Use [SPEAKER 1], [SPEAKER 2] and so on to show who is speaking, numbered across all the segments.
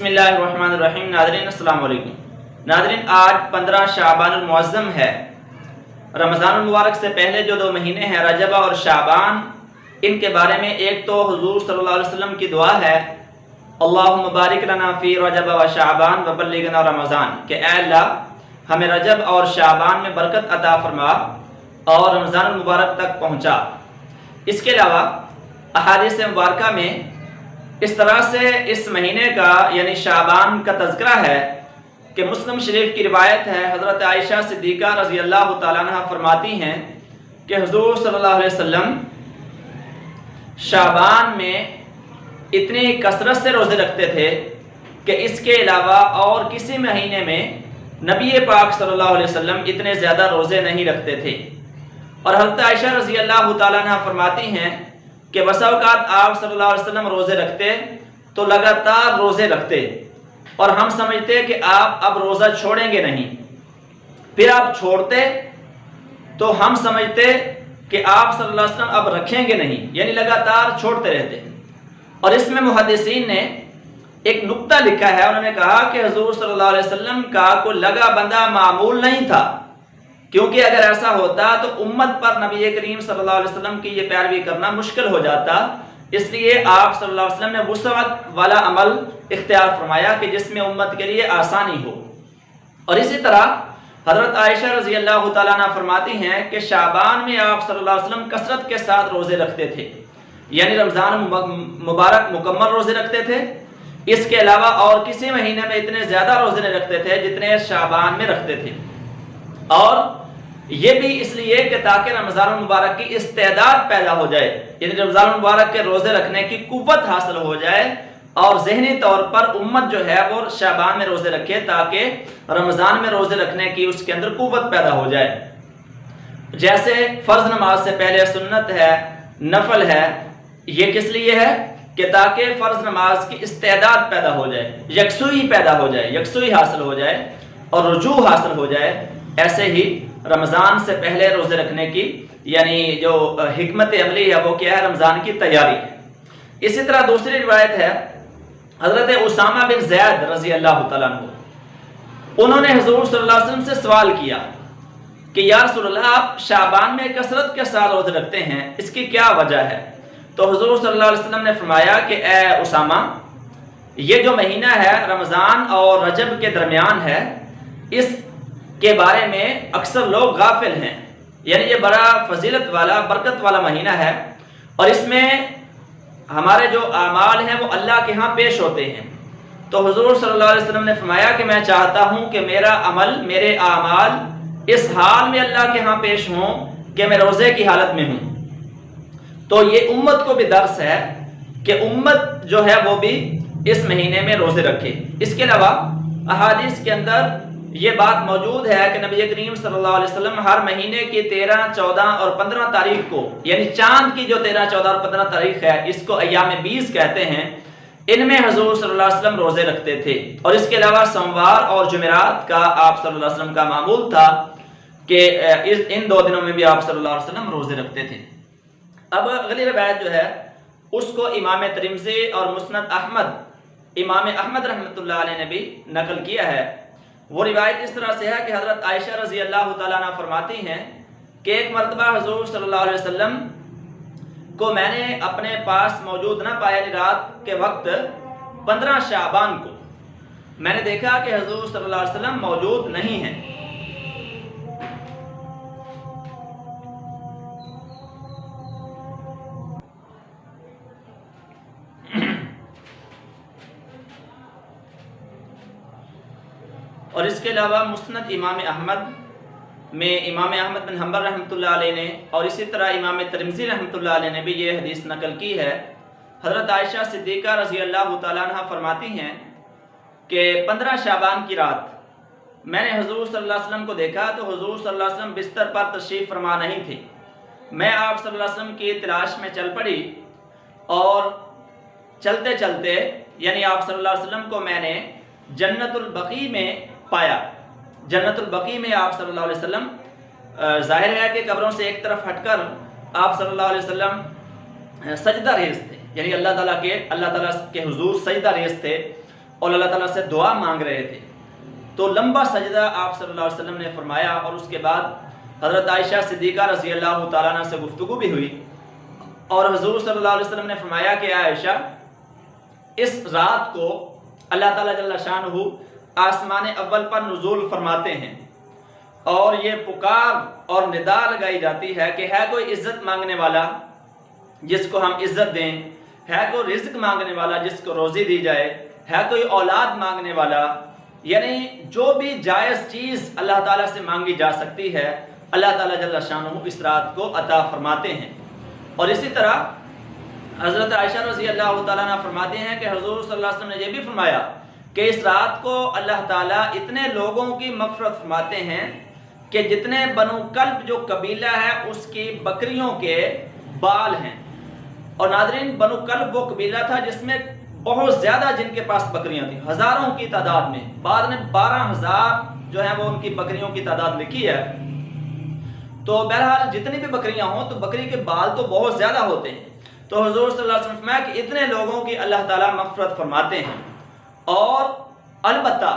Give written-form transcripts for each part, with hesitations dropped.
[SPEAKER 1] بسم اللہ الرحمن الرحیم۔ ناظرین السلام علیکم۔ ناظرین آج 15 شعبان المعظم ہے۔ رمضان المبارک سے پہلے جو 2 مہینے ہیں رجب اور شعبان، ان کے بارے میں ایک تو حضور صلی اللہ علیہ وسلم کی دعا ہے اللہم بارک لنا فی رجب و شعبان وبلغنا رمضان، کہ اے اللہ ہمیں رجب اور شعبان میں برکت عطا فرما اور رمضان المبارک تک پہنچا۔ اس کے علاوہ احادیث مبارکہ میں اس طرح سے اس مہینے کا یعنی شعبان کا تذکرہ ہے کہ مسلم شریف کی روایت ہے، حضرت عائشہ صدیقہ رضی اللہ تعالیٰ عنہ فرماتی ہیں کہ حضور صلی اللہ علیہ وسلم شعبان میں اتنی کثرت سے روزے رکھتے تھے کہ اس کے علاوہ اور کسی مہینے میں نبی پاک صلی اللہ علیہ وسلم اتنے زیادہ روزے نہیں رکھتے تھے۔ اور حضرت عائشہ رضی اللہ تعالیٰ عنہ فرماتی ہیں کہ بسا اوقات آپ صلی اللہ علیہ وسلم روزے رکھتے تو لگاتار روزے رکھتے اور ہم سمجھتے کہ آپ اب روزہ چھوڑیں گے نہیں، پھر آپ چھوڑتے تو ہم سمجھتے کہ آپ صلی اللہ علیہ وسلم اب رکھیں گے نہیں، یعنی لگاتار چھوڑتے رہتے۔ اور اس میں محدثین نے ایک نقطہ لکھا ہے، انہوں نے کہا کہ حضور صلی اللہ علیہ وسلم کا کوئی لگا بندہ معمول نہیں تھا، کیونکہ اگر ایسا ہوتا تو امت پر نبی کریم صلی اللہ علیہ وسلم کی یہ پیروی کرنا مشکل ہو جاتا۔ اس لیے آپ صلی اللہ علیہ وسلم نے وسعت والا عمل اختیار فرمایا کہ جس میں امت کے لیے آسانی ہو۔ اور اسی طرح حضرت عائشہ رضی اللہ تعالیٰ عنہ فرماتی ہیں کہ شعبان میں آپ صلی اللہ علیہ وسلم کثرت کے ساتھ روزے رکھتے تھے، یعنی رمضان مبارک مکمل روزے رکھتے تھے۔ اس کے علاوہ اور کسی مہینے میں اتنے زیادہ روزے نہیں رکھتے تھے جتنے شعبان میں رکھتے تھے، اور یہ بھی اس لیے کہ تاکہ رمضان المبارک کی استعداد پیدا ہو جائے، یعنی رمضان المبارک کے روزے رکھنے کی قوت حاصل ہو جائے اور ذہنی طور پر امت جو ہے وہ شعبان میں روزے رکھے تاکہ رمضان میں روزے رکھنے کی اس کے اندر قوت پیدا ہو جائے۔ جیسے فرض نماز سے پہلے سنت ہے، نفل ہے، یہ کس لیے ہے کہ تاکہ فرض نماز کی استعداد پیدا ہو جائے، یکسوئی پیدا ہو جائے، یکسوئی حاصل ہو جائے اور رجوع حاصل ہو جائے۔ ایسے ہی رمضان سے پہلے روزے رکھنے کی یعنی جو حکمت عملی ہے وہ کیا ہے؟ رمضان کی تیاری ہے۔ اسی طرح دوسری روایت ہے حضرت اسامہ بن زید رضی اللہ تعالیٰ عنہ، انہوں نے حضور صلی اللہ علیہ وسلم سے سوال کیا کہ یا رسول اللہ آپ شعبان میں کثرت کے ساتھ روزے رکھتے ہیں، اس کی کیا وجہ ہے؟ تو حضور صلی اللہ علیہ وسلم نے فرمایا کہ اے اسامہ، یہ جو مہینہ ہے رمضان اور رجب کے درمیان ہے، اس کے بارے میں اکثر لوگ غافل ہیں، یعنی یہ بڑا فضیلت والا برکت والا مہینہ ہے اور اس میں ہمارے جو اعمال ہیں وہ اللہ کے ہاں پیش ہوتے ہیں۔ تو حضور صلی اللہ علیہ وسلم نے فرمایا کہ میں چاہتا ہوں کہ میرا عمل، میرے اعمال اس حال میں اللہ کے ہاں پیش ہوں کہ میں روزے کی حالت میں ہوں۔ تو یہ امت کو بھی درس ہے کہ امت جو ہے وہ بھی اس مہینے میں روزے رکھے۔ اس کے علاوہ احادیث کے اندر یہ بات موجود ہے کہ نبی کریم صلی اللہ علیہ وسلم ہر مہینے کی 13، 14 اور 15 تاریخ کو، یعنی چاند کی جو 13، 14 اور 15 تاریخ ہے، اس کو ایام 20 کہتے ہیں، ان میں حضور صلی اللہ علیہ وسلم روزے رکھتے تھے۔ اور اس کے علاوہ سوموار اور جمعرات کا آپ صلی اللہ علیہ وسلم کا معمول تھا کہ ان 2 دنوں میں بھی آپ صلی اللہ علیہ وسلم روزے رکھتے تھے۔ اب اگلی روایت جو ہے اس کو امام ترمذی اور مسند احمد، امام احمد رحمۃ اللہ علیہ نے بھی نقل کیا ہے۔ وہ روایت اس طرح سے ہے کہ حضرت عائشہ رضی اللہ تعالیٰ عنہ فرماتی ہیں کہ ایک مرتبہ حضور صلی اللہ علیہ وسلم کو میں نے اپنے پاس موجود نہ پایا، یعنی رات کے وقت 15 شعبان کو میں نے دیکھا کہ حضور صلی اللہ علیہ وسلم موجود نہیں ہیں۔ اور اس کے علاوہ مسند امام احمد میں امام احمد بن حنبل رحمۃ اللہ علیہ نے اور اسی طرح امام ترمذی رحمۃ اللہ علیہ نے بھی یہ حدیث نقل کی ہے۔ حضرت عائشہ صدیقہ رضی اللہ تعالیٰ عنہ فرماتی ہیں کہ 15 شعبان کی رات میں نے حضور صلی اللہ علیہ وسلم کو دیکھا تو حضور صلی اللہ علیہ وسلم بستر پر تشریف فرما نہیں تھے۔ میں آپ صلی اللہ علیہ وسلم کی تلاش میں چل پڑی اور چلتے چلتے یعنی آپ صلی اللہ علیہ وسلم کو میں نے جنت البقیع میں پایا۔ جنت البقیع میں آپ صلی اللہ علیہ وسلم، ظاہر ہے کہ قبروں سے ایک طرف ہٹ کر آپ صلی اللہ علیہ وسلم سجدہ ریز تھے، یعنی اللہ تعالیٰ کے حضور سجدہ ریز تھے اور اللہ تعالیٰ سے دعا مانگ رہے تھے، تو لمبا سجدہ آپ صلی اللہ علیہ وسلم نے فرمایا، اور اس کے بعد حضرت عائشہ صدیقہ رضی اللہ تعالیٰ عنہ سے گفتگو بھی ہوئی، اور حضور صلی اللہ علیہ وسلم نے فرمایا کہ عائشہ، اس رات کو اللہ تعالیٰ جل شانہ آسمان اول پر نزول فرماتے ہیں، اور یہ پکار اور ندا لگائی جاتی ہے کہ ہے کوئی عزت مانگنے والا جس کو ہم عزت دیں، ہے کوئی رزق مانگنے والا جس کو روزی دی جائے، ہے کوئی اولاد مانگنے والا، یعنی جو بھی جائز چیز اللہ تعالیٰ سے مانگی جا سکتی ہے اللہ تعالیٰ جل شانہ اس رات کو عطا فرماتے ہیں۔ اور اسی طرح حضرت عائشہ رضی اللہ تعالیٰ عنہ فرماتے ہیں کہ حضور صلی اللہ علیہ وسلم نے یہ بھی فرمایا کہ اس رات کو اللہ تعالیٰ اتنے لوگوں کی مغفرت فرماتے ہیں کہ جتنے بنو کلب جو قبیلہ ہے اس کی بکریوں کے بال ہیں۔ اور ناظرین، بنو کلب وہ قبیلہ تھا جس میں بہت زیادہ جن کے پاس بکریاں تھیں، ہزاروں کی تعداد میں، بعد نے 12,000 جو ہیں وہ ان کی بکریوں کی تعداد لکھی ہے۔ تو بہرحال جتنی بھی بکریاں ہوں تو بکری کے بال تو بہت زیادہ ہوتے ہیں، تو حضور صلی اللہ علیہ وسلم فرمایا کہ اتنے لوگوں کی اللہ تعالیٰ مغفرت فرماتے ہیں، اور البتہ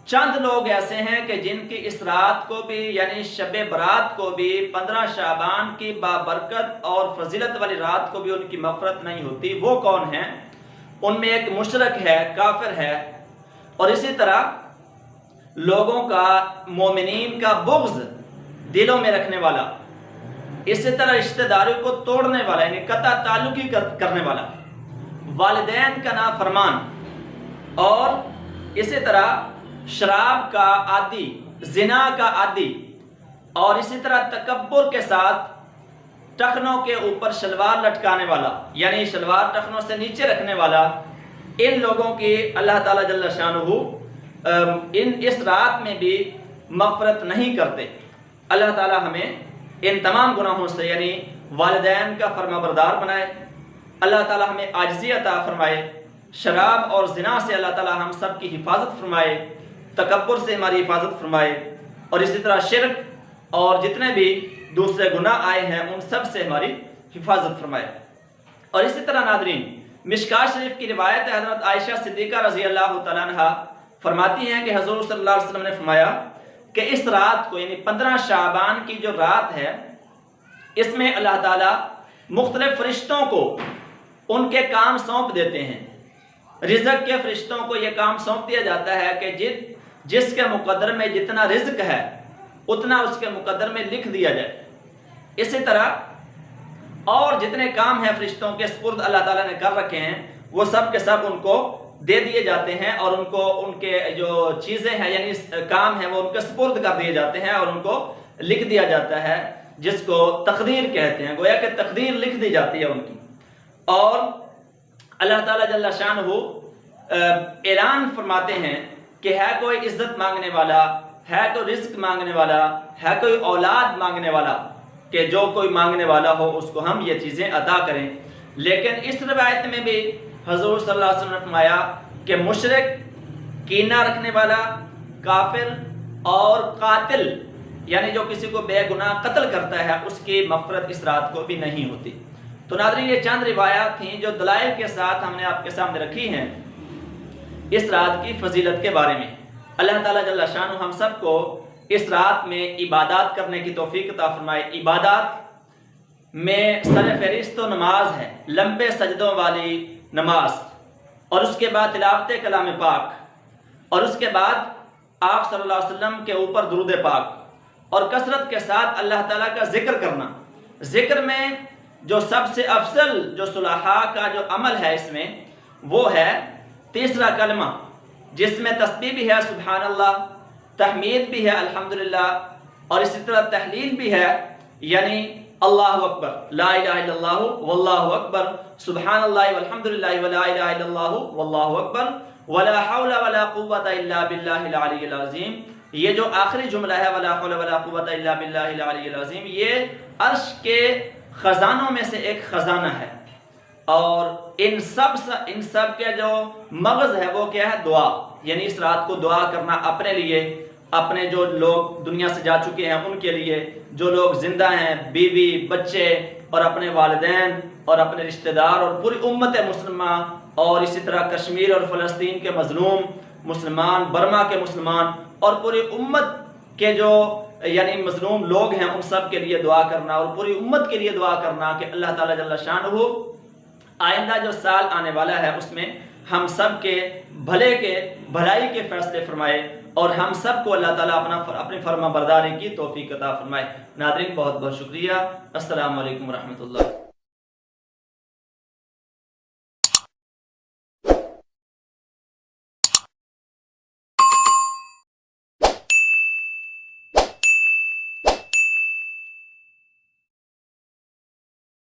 [SPEAKER 1] چند لوگ ایسے ہیں کہ جن کی اس رات کو بھی یعنی شب برات کو بھی 15 شعبان کی بابرکت اور فضیلت والی رات کو بھی ان کی مغفرت نہیں ہوتی۔ وہ کون ہیں؟ ان میں ایک مشرک ہے، کافر ہے، اور اسی طرح لوگوں کا، مومنین کا بغض دلوں میں رکھنے والا، اسی طرح رشتہ داروں کو توڑنے والا یعنی قطع تعلقی کرنے والا، والدین کا نافرمان، اور اسی طرح شراب کا عادی، زنا کا عادی، اور اسی طرح تکبر کے ساتھ ٹخنوں کے اوپر شلوار لٹکانے والا یعنی شلوار ٹخنوں سے نیچے رکھنے والا، ان لوگوں کی اللہ تعالیٰ جل شانہ اس رات میں بھی مغفرت نہیں کرتے۔ اللہ تعالیٰ ہمیں ان تمام گناہوں سے یعنی والدین کا فرما بردار بنائے، اللہ تعالیٰ ہمیں عاجزی عطا فرمائے، شراب اور زنا سے اللہ تعالیٰ ہم سب کی حفاظت فرمائے، تکبر سے ہماری حفاظت فرمائے، اور اسی طرح شرک اور جتنے بھی دوسرے گناہ آئے ہیں ان سب سے ہماری حفاظت فرمائے۔ اور اسی طرح ناظرین، مشکاۃ شریف کی روایت ہے، حضرت عائشہ صدیقہ رضی اللہ تعالیٰ عنہ فرماتی ہیں کہ حضور صلی اللہ علیہ وسلم نے فرمایا کہ اس رات کو یعنی 15 شعبان کی جو رات ہے، اس میں اللہ تعالیٰ مختلف فرشتوں کو ان کے کام سونپ دیتے ہیں۔ رزق کے فرشتوں کو یہ کام سونپ دیا جاتا ہے کہ جس کے مقدر میں جتنا رزق ہے اتنا اس کے مقدر میں لکھ دیا جائے۔ اسی طرح اور جتنے کام ہیں فرشتوں کے سپرد اللہ تعالیٰ نے کر رکھے ہیں وہ سب کے سب ان کو دے دیے جاتے ہیں، اور ان کو ان کے جو چیزیں ہیں یعنی کام ہیں وہ ان کے سپرد کر دیے جاتے ہیں اور ان کو لکھ دیا جاتا ہے، جس کو تقدیر کہتے ہیں، گویا کہ تقدیر لکھ دی جاتی ہے ان کی۔ اور اللہ تعالیٰ جل شانہ اعلان فرماتے ہیں کہ ہے کوئی عزت مانگنے والا، ہے کوئی رزق مانگنے والا، ہے کوئی اولاد مانگنے والا، کہ جو کوئی مانگنے والا ہو اس کو ہم یہ چیزیں عطا کریں۔ لیکن اس روایت میں بھی حضور صلی اللہ علیہ وسلم نے فرمایا کہ مشرک، کینہ رکھنے والا، کافر اور قاتل یعنی جو کسی کو بے گناہ قتل کرتا ہے اس کی مغفرت اس رات کو بھی نہیں ہوتی۔ تو ناظرین، یہ چند روایات تھیں جو دلائل کے ساتھ ہم نے آپ کے سامنے رکھی ہیں اس رات کی فضیلت کے بارے میں۔ اللہ تعالیٰ جل شانہ ہم سب کو اس رات میں عبادات کرنے کی توفیق عطا فرمائے۔ عبادات میں سر فہرست و نماز ہے، لمبے سجدوں والی نماز، اور اس کے بعد تلاوت کلام پاک، اور اس کے بعد آپ صلی اللہ علیہ وسلم کے اوپر درود پاک، اور کثرت کے ساتھ اللہ تعالیٰ کا ذکر کرنا۔ ذکر میں جو سب سے افضل جو صلحاء کا جو عمل ہے اس میں وہ ہے تیسرا کلمہ، جس میں تسبیح بھی ہے سبحان اللہ، تحمید بھی ہے الحمدللہ، اور اسی طرح تحلیل بھی ہے یعنی اللہ اکبر، لا الہ الا اللہ واللہ اکبر، سبحان اللہ والحمدللہ ولا الہ الا اللہ واللہ اکبر، ولا حول ولا قوت الا باللہ العلی العظیم۔ یہ جو آخری جملہ ہے ولا حول ولا قوت الا باللہ العلی العظیم، یہ عرش کے خزانوں میں سے ایک خزانہ ہے، اور ان سب کے جو مغز ہے وہ کیا ہے؟ دعا، یعنی اس رات کو دعا کرنا اپنے لیے، اپنے جو لوگ دنیا سے جا چکے ہیں ان کے لیے، جو لوگ زندہ ہیں، بیوی، بچے، اور اپنے والدین اور اپنے رشتہ دار اور پوری امت مسلمہ اور اسی طرح کشمیر اور فلسطین کے مظلوم مسلمان، برما کے مسلمان اور پوری امت کے جو یعنی مظلوم لوگ ہیں ان سب کے لیے دعا کرنا اور پوری امت کے لیے دعا کرنا کہ اللہ تعالیٰ جل شانہ آئندہ جو سال آنے والا ہے اس میں ہم سب کے بھلائی کے فیصلے فرمائے اور ہم سب کو اللہ تعالیٰ اپنی فرما برداری کی توفیق عطا فرمائے۔ ناظرین بہت بہت شکریہ۔ السلام علیکم ورحمۃ اللہ۔